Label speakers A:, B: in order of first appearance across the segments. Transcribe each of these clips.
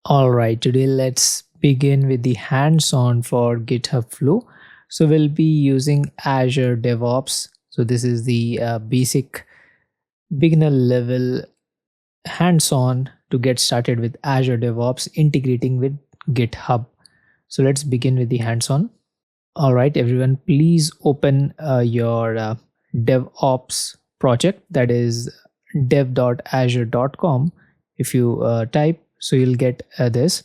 A: All right, today let's begin with the hands-on for GitHub Flow. So we'll be using Azure DevOps. So this is the basic beginner level hands-on to get started with Azure DevOps integrating with GitHub. So let's begin with the hands-on. All right, everyone, please open your DevOps project, that is dev.azure.com. If you type, so you'll get this.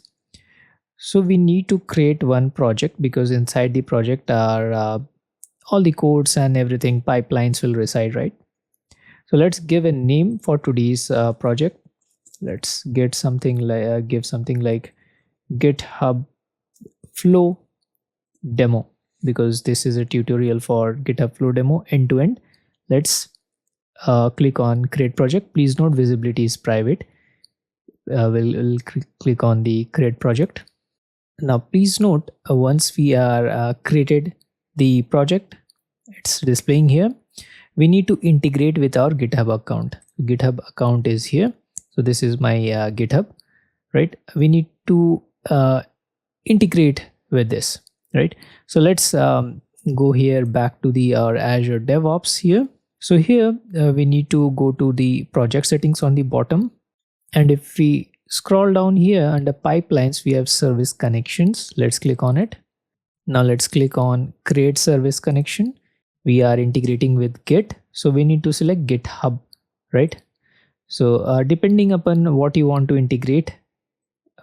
A: So we need to create one project because inside the project are all the codes and everything pipelines will reside, right? So let's give a name for today's project. Let's get something like give something like GitHub Flow demo, because this is a tutorial for GitHub Flow demo end to end. Let's click on create project. Please note visibility is private. We'll click on the create project. Now please note once we are created the project, it's displaying here, we need to integrate with our GitHub account. GitHub account is here. So this is my GitHub, right? We need to integrate with this, right? So let's go here back to the our Azure DevOps here. So here we need to go to the project settings on the bottom, and if we scroll down here under pipelines, we have service connections. Let's click on it. Now let's click on create service connection. We are integrating with Git, so we need to select GitHub, right? So depending upon what you want to integrate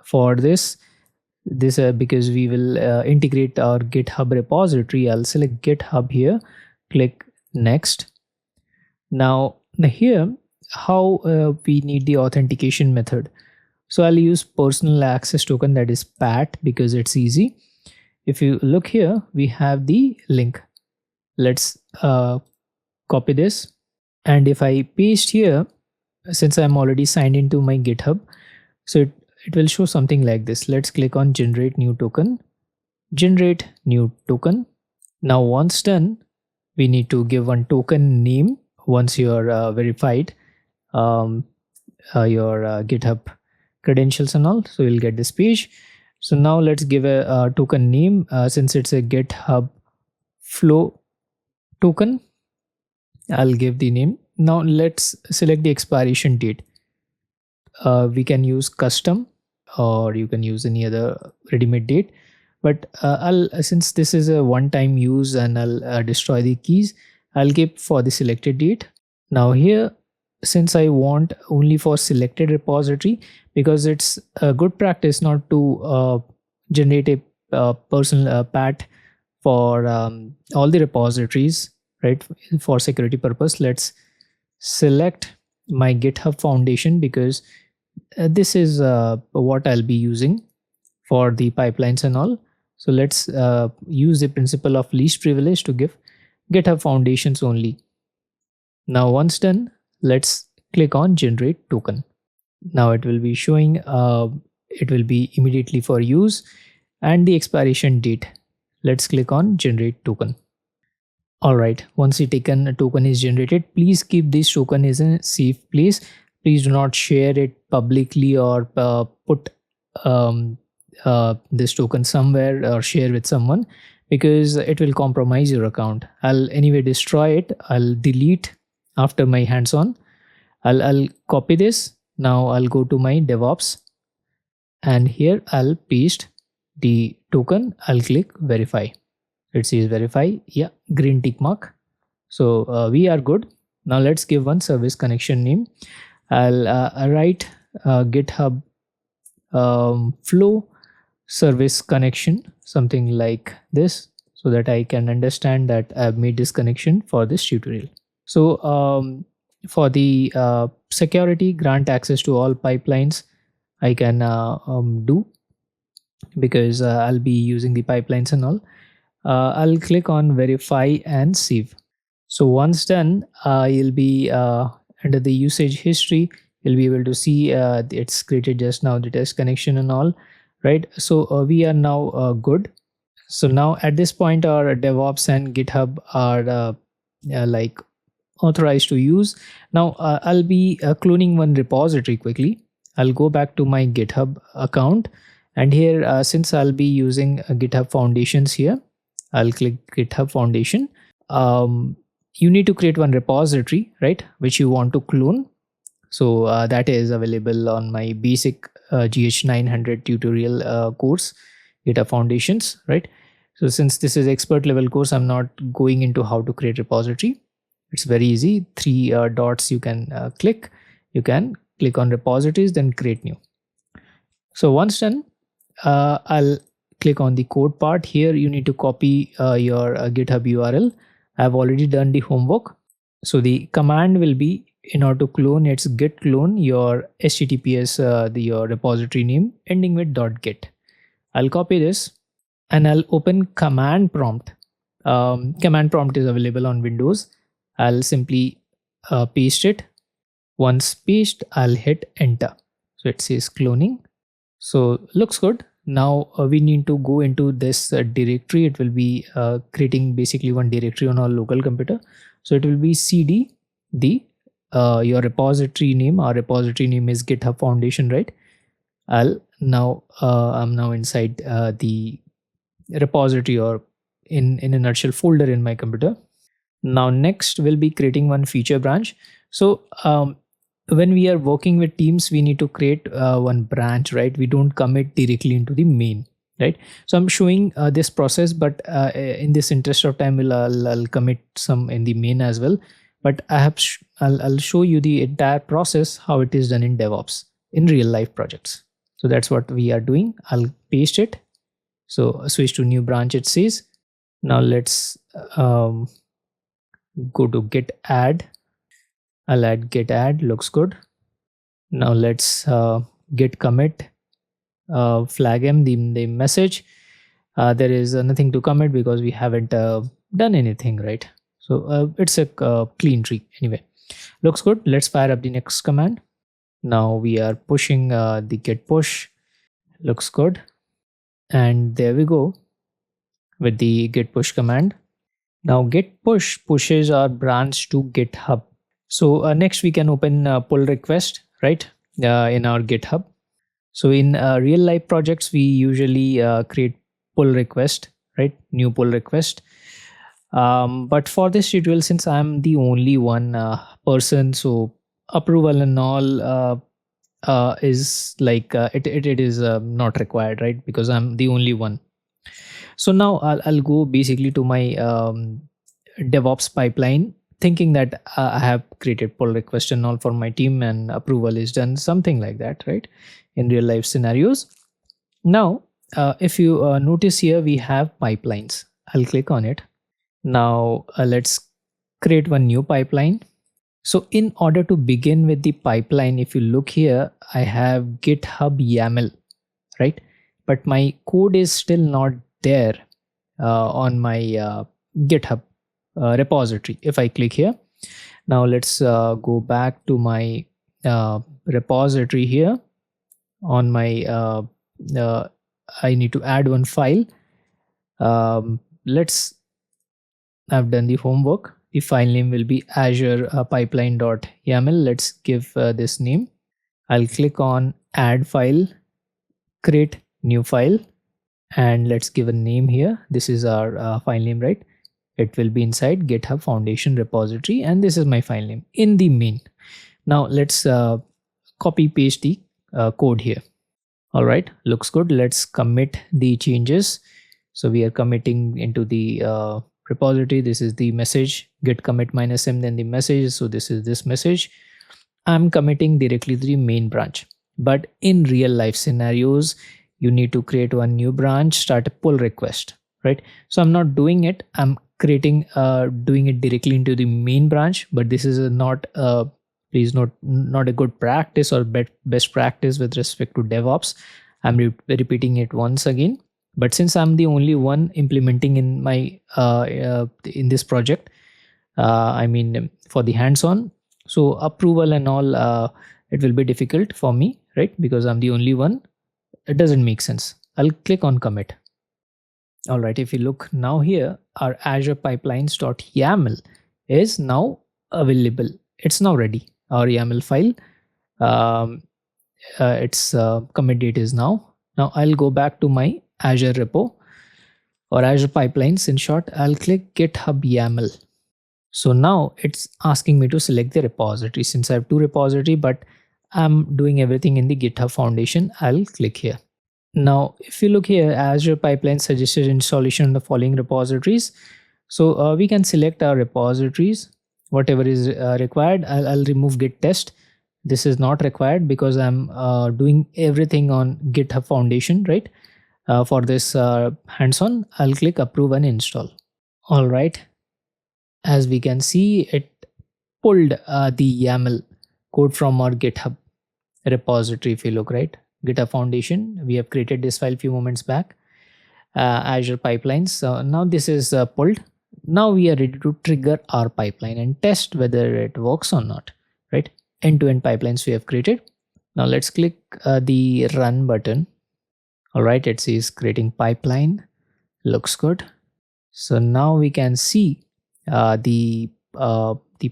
A: for this because we will integrate our GitHub repository, I'll select GitHub here, click next. Now here how we need the authentication method. So I'll use personal access token, that is PAT, because it's easy. If you look here, we have the link. Let's copy this, and if I paste here, since I'm already signed into my GitHub, so it will show something like this. Let's click on generate new token. Generate new token. Now once done, we need to give one token name once you are verified your GitHub credentials and all. So you'll get this page. So now let's give a token name since it's a GitHub Flow token. I'll give the name. Now let's select the expiration date. We can use custom, or you can use any other ready-made date, but since this is a one-time use and I'll destroy the keys, I'll give for the selected date. Now here, since I want only for selected repository, because it's a good practice not to generate a personal PAT for all the repositories, right? For security purpose, let's select my GitHub Foundation, because this is what I'll be using for the pipelines and all. So let's use the principle of least privilege to give GitHub Foundations only. Now once done, let's click on generate token. Now it will be showing it will be immediately for use, and the expiration date. Let's click on generate token. All right, once the token is generated, please keep this token in a safe place. Please do not share it publicly or put this token somewhere or share with someone, because it will compromise your account. I'll anyway destroy it. I'll delete after my hands-on. I'll copy this. Now I'll go to my DevOps, and here I'll paste the token. I'll click verify. It says verify. Yeah, green tick mark. So we are good. Now let's give one service connection name. I'll write GitHub Flow service connection, something like this, so that I can understand that I've made this connection for this tutorial. So for the security, grant access to all pipelines, I can do, because I'll be using the pipelines and all. I'll click on verify and save. So once done, you'll be under the usage history, you'll be able to see it's created just now, the test connection and all, right? So we are now good. So now at this point, our DevOps and GitHub are like authorized to use. Now I'll be cloning one repository quickly. I'll go back to my GitHub account, and here since I'll be using GitHub Foundations here, I'll click GitHub Foundation. You need to create one repository, right, which you want to clone. So that is available on my basic GH900 tutorial course, GitHub Foundations, right? So since this is expert level course, I'm not going into how to create repository. It's very easy. Three dots you can click. You can click on repositories, then create new. So once done, I'll click on the code part. Here you need to copy your GitHub URL. I've already done the homework. So the command will be, in order to clone, it's git clone your HTTPS, your repository name ending with .git. I'll copy this and I'll open command prompt. Command prompt is available on Windows. I'll simply paste it. Once paste, I'll hit enter. So it says cloning. So looks good. Now we need to go into this directory. It will be creating basically one directory on our local computer. So it will be cd the your repository name. Our repository name is GitHub Foundation, right? I'm now inside the repository, or in a nutshell, folder in my computer. Now next we'll be creating one feature branch. So when we are working with teams, we need to create one branch, right? We don't commit directly into the main, right? So I'm showing this process, but in this interest of time, I'll commit some in the main as well. But I'll show you the entire process, how it is done in DevOps in real life projects. So that's what we are doing. I'll paste it. So switch to new branch, it says. Now let's go to git add. I'll add git add, looks good. Now let's git commit, flag m the message. There is nothing to commit because we haven't done anything, right? So it's a clean tree anyway. Looks good. Let's fire up the next command. Now we are pushing the git push. Looks good. And there we go with the git push command. Now git push pushes our branch to GitHub. So next we can open pull request, right, in our GitHub. So in real life projects, we usually create pull request, right, new pull request. But for this tutorial, since I'm the only one person, so approval and all is like it is not required, right, because I'm the only one. So now I'll go basically to my DevOps pipeline, thinking that I have created pull request and all for my team and approval is done, something like that, right, in real life scenarios. Now, if you notice here, we have pipelines. I'll click on it. Now let's create one new pipeline. So in order to begin with the pipeline, if you look here, I have GitHub YAML, right? But my code is still not there on my GitHub repository. If I click here, now let's go back to my repository here. On my I need to add one file. I've done the homework. The file name will be Azure pipeline.yaml. Let's give this name. I'll click on add file, create new file, and let's give a name here. This is our file name, right? It will be inside GitHub Foundation repository, and this is my file name in the main. Now let's copy paste the code here. All right, looks good. Let's commit the changes. So we are committing into the repository. This is the message, git commit -m, then the message. So this is this message. I'm committing directly to the main branch. But in real life scenarios, you need to create one new branch, start a pull request, right? So I'm not doing it. I'm creating, doing it directly into the main branch, but this is not, please not a good practice or best practice with respect to DevOps. I'm repeating it once again. But since I'm the only one implementing in my in this project, I mean for the hands-on, so approval and all, it will be difficult for me, right? Because I'm the only one. It doesn't make sense. I'll click on commit. All right, if you look now here, our Azure pipelines.yaml is now available. It's now ready. Our YAML file. its commit date is now. Now I'll go back to my Azure repo or Azure pipelines. In short, I'll click GitHub YAML. So now it's asking me to select the repository. Since I have two repository, but I'm doing everything in the GitHub Foundation, I'll click here. Now, if you look here, Azure Pipeline suggested installation of the following repositories. So we can select our repositories, whatever is required. I'll remove git test. This is not required because I'm doing everything on GitHub Foundation, right? For this hands-on, I'll click approve and install. All right. As we can see, it pulled the YAML code from our GitHub repository. If you look, right, GitHub Foundation, we have created this file few moments back. Azure pipelines. So now this is pulled. Now we are ready to trigger our pipeline and test whether it works or not, right? End-to-end pipelines we have created. Now let's click the run button. All right, it says creating pipeline. Looks good. So now we can see the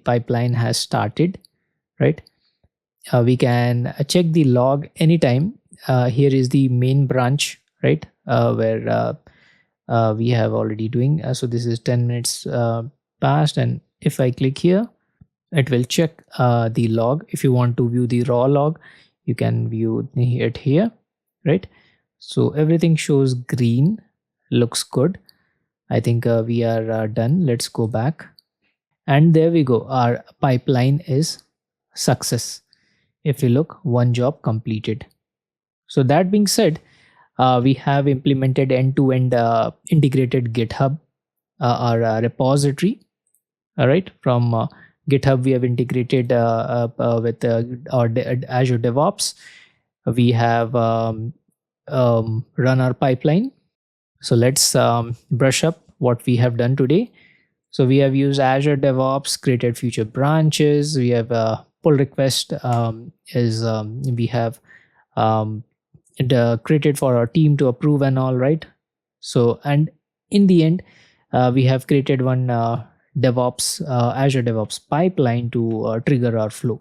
A: pipeline has started, right? We can check the log anytime. Here is the main branch, right? Where we have already doing. So this is 10 minutes past, and if I click here, it will check the log. If you want to view the raw log, you can view it here, right? So everything shows green, looks good. I think we are done. Let's go back. And there we go. Our pipeline is success. If you look, one job completed. So that being said, we have implemented end-to-end integrated GitHub, our repository. All right, from GitHub we have integrated with our Azure DevOps. We have run our pipeline. So let's brush up what we have done today. So we have used Azure DevOps, created future branches. We have pull request we have created for our team to approve and all, right? So, and in the end, we have created one DevOps Azure DevOps pipeline to trigger our flow.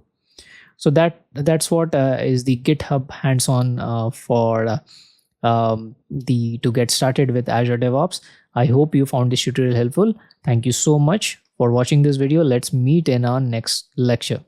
A: So that's what is the GitHub hands-on for to get started with Azure DevOps. I hope you found this tutorial helpful. Thank you so much for watching this video. Let's meet in our next lecture.